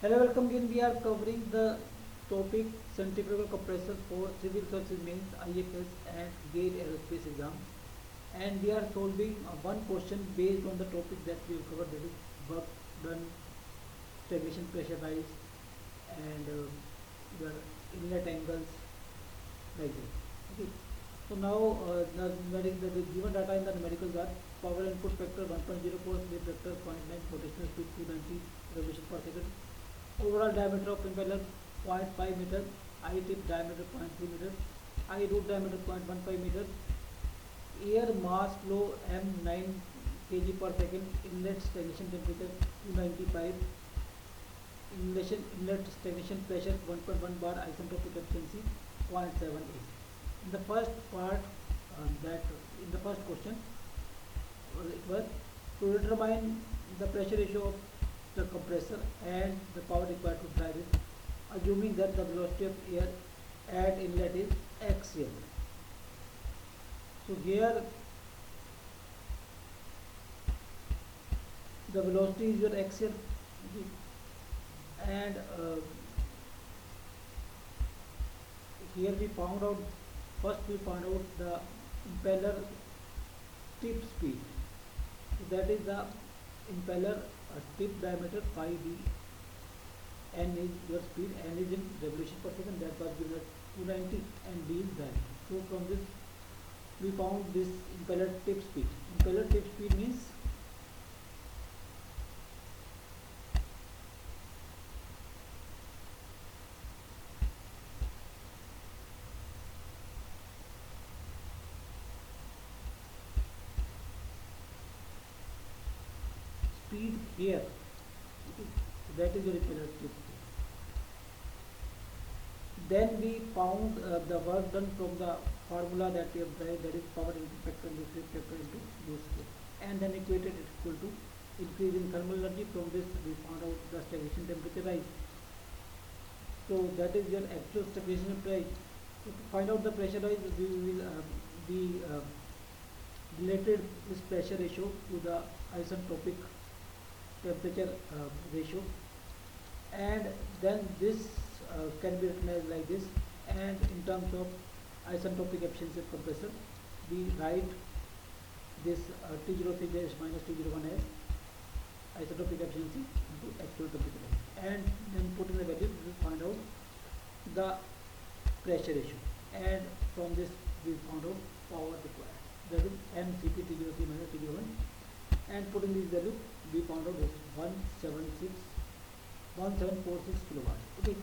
Hello, welcome again. We are covering the topic centrifugal compressor for civil services means IFS and GATE aerospace exam. And we are solving one question based on the topic that we have covered, that is work done, stagnation pressure rise, and your inlet angles like that. Okay. So now the given data in the numericals are power input factor 1.04, slip factor zero point 0.9, rotational speed 290 revolution per second, overall diameter of impeller 0.5 meter, I tip diameter 0.3 meter, I root diameter 0.15 meter, air mass flow m9 kg per second, inlet stagnation temperature 295, inlet stagnation pressure 1.1 bar, isentropic efficiency 0.78. In the first part, that in the first question, it was to determine the pressure ratio of the compressor and the power required to drive it, assuming that the velocity of air at inlet is axial. So here the velocity is your axial, and here we found out, first we found out the impeller tip speed. So that is the impeller tip diameter 5d, n is your speed, n is in revolution per second, that was given as 290, and d is diameter. So from this we found this impeller tip speed. Impeller tip speed means speed here. Okay. So that is your impeller tip speed. Then we found the work done from the formula that we have derived, that is power input factor into slip factor into u square, and then equated it equal to increase in thermal energy. From this we found out the stagnation temperature rise. So that is your actual stagnation rise. So to find out the pressure rise, we will be related this pressure ratio to the isentropic temperature ratio, and then this can be written as like this. And in terms of isentropic efficiency of compressor, we write this T03 dash minus T01 as isentropic efficiency into actual temperature, and then put in the values, we will find out the pressure ratio, and from this we found out power required, that is mcp T03 minus T01, and putting this value we found out is 1746 kilowatts. Okay.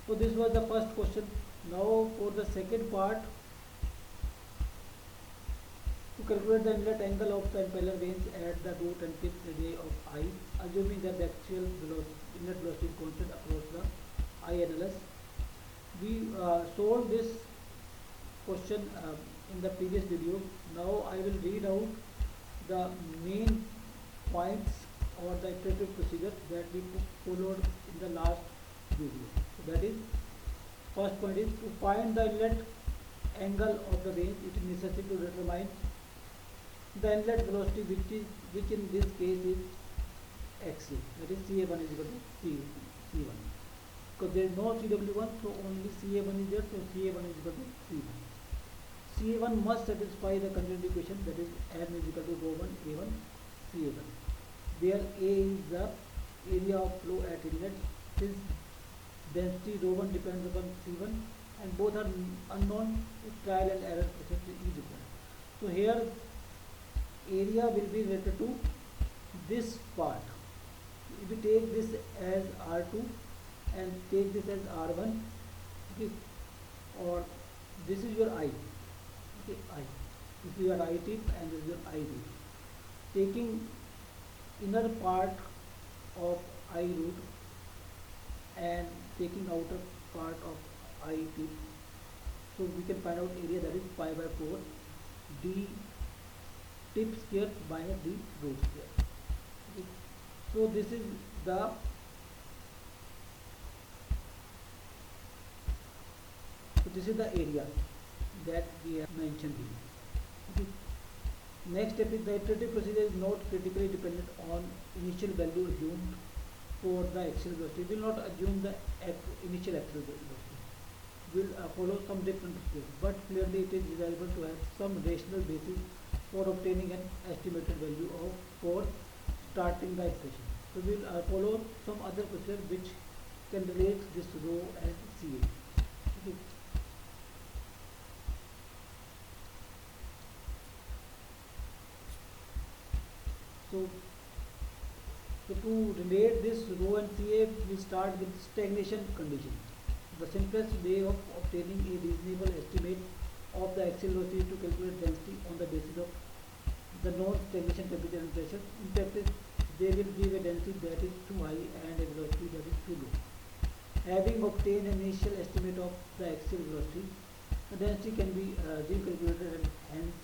So this was the first question. Now for the second part, to calculate the inlet angle of the impeller vanes at the root and tip radii of I, assuming that the actual inlet velocity is constant across the INLS. We solved this question in the previous video. Now I will read out the main points or the iterative procedure that we followed in the last video. So that is, first point is to find the inlet angle of the range. It is necessary to determine the inlet velocity, which in this case is axial, that is CA1 is equal to C1, because there is no CW1, so only CA1 is there, so CA1 is equal to C1. CA1 must satisfy the continuity equation, that is M is equal to rho1 A1 CA1, where A is the area of flow at inlet, since density rho1 depends upon C1 and both are unknown, trial and error process is required. So here area will be related to this part. If we take this as R2 and take this as R1, okay, or this is your I, okay, I, this is your I tip and this is your I root. Taking inner part of I root and taking outer part of I tip, so we can find out area, that is pi by 4 d tip square minus d root square. Okay. So this is the area that we have mentioned here. Okay. Next step is the iterative procedure is not critically dependent on initial value assumed for the axial velocity. We will not assume the initial axial velocity. We will follow some different steps, but clearly it is desirable to have some rational basis for obtaining an estimated value of for starting the expression. So we will follow some other procedure which can relate this rho and CA. Okay. So, to relate this rho and CA, we start with stagnation condition. The simplest way of obtaining a reasonable estimate of the axial velocity is to calculate density on the basis of the known stagnation temperature and pressure. In practice, they will give a density that is too high and a velocity that is too low. Having obtained an initial estimate of the axial velocity, the density can be recalculated and hence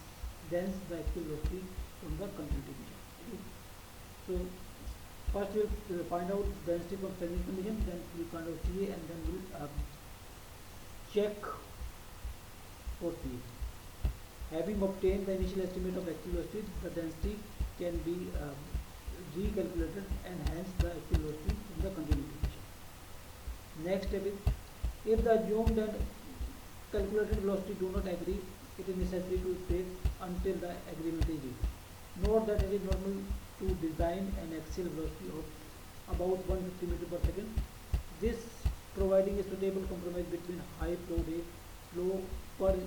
thence the axial velocity from the continuity equation. Okay. So first we will find out density from stagnation condition, then we will find out CA, and then we will check for CA. Having obtained the initial estimate of axial velocity, the density can be recalculated and hence the axial velocity from the continuity equation. Next step is, if the assumed and calculated velocity do not agree, it is necessary to wait until the agreement is reached. Note that it is normal to design an axial velocity of about 150 meter per second. This providing a suitable compromise between high flow rate, flow per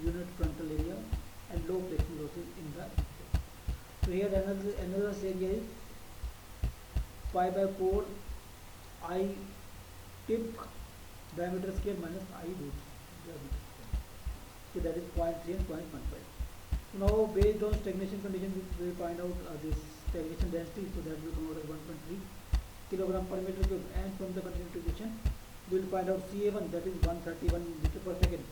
unit frontal area, and low friction losses in the system. So here another area is pi by 4 I tip diameter square minus I root diameter square. So that is 0.3 and 0.15. So now based on stagnation condition, we will find out this stagnation density. So that will come out as 1.3 kilogram per meter cube, and from the continuity equation we will find out CA1, that is 131 meter per second,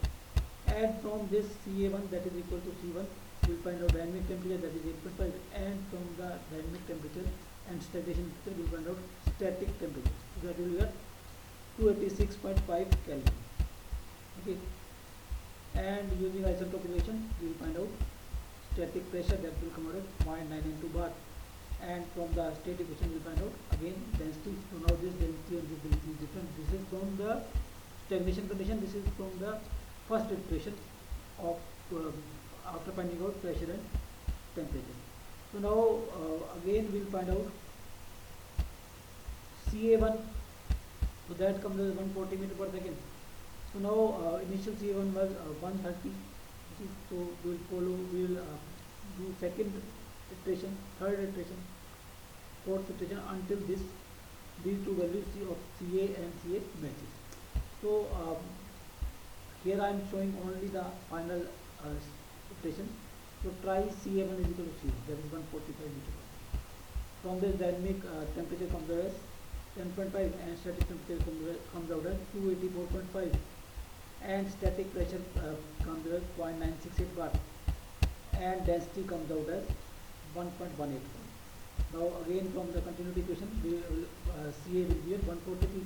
and from this CA1, that is equal to C1, we will find out dynamic temperature, that is 8.5, and from the dynamic temperature and stagnation temperature we will find out static temperature. So that will be at 286.5 Kelvin. Okay, and using isotopic relation we will find out static pressure, that will come out as 0.992 bar, and from the state equation we will find out again density. So now this density and this density is different. This is from the stagnation condition, this is from the first iteration of after finding out pressure and temperature. So now again we will find out CA1, so that comes as 140 meter per second. So now initial CA1 was 130. So we will follow, we will do second iteration, third iteration, fourth iteration until these two values of CA and CA matches. So here I am showing only the final iteration. So try CA1 is equal to C, that is 145 meter. From this dynamic temperature comes out as 10.5 and static temperature comes out as 284.5, and static pressure comes out as 0.968 bar, and density comes out as 1.18. Now again from the continuity equation, we will, CA will be at 143.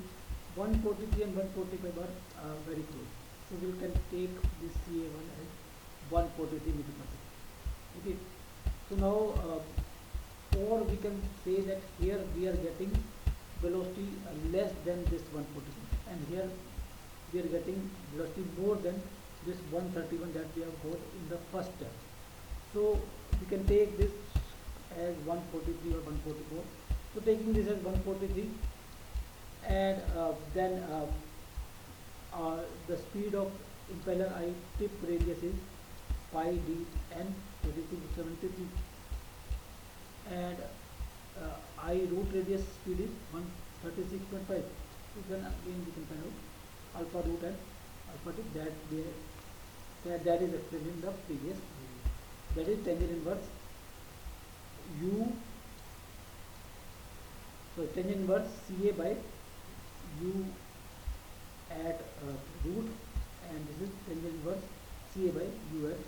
143 and 145 are very close. So we can take this CA1 as 143 meter per second. Okay. So now or we can say that here we are getting velocity less than this 143, and here we are getting velocity more than this 131 that we have got in the first step. So we can take this as 143 or 144. So taking this as 143, and then the speed of impeller I tip radius is pi d n 2273, and I root radius speed is 136.5. So then again we can find out alpha root and alpha tip, that is explained in the previous video. That is tangent inverse u, so tangent inverse CA by u at root, and this is tangent inverse CA by u at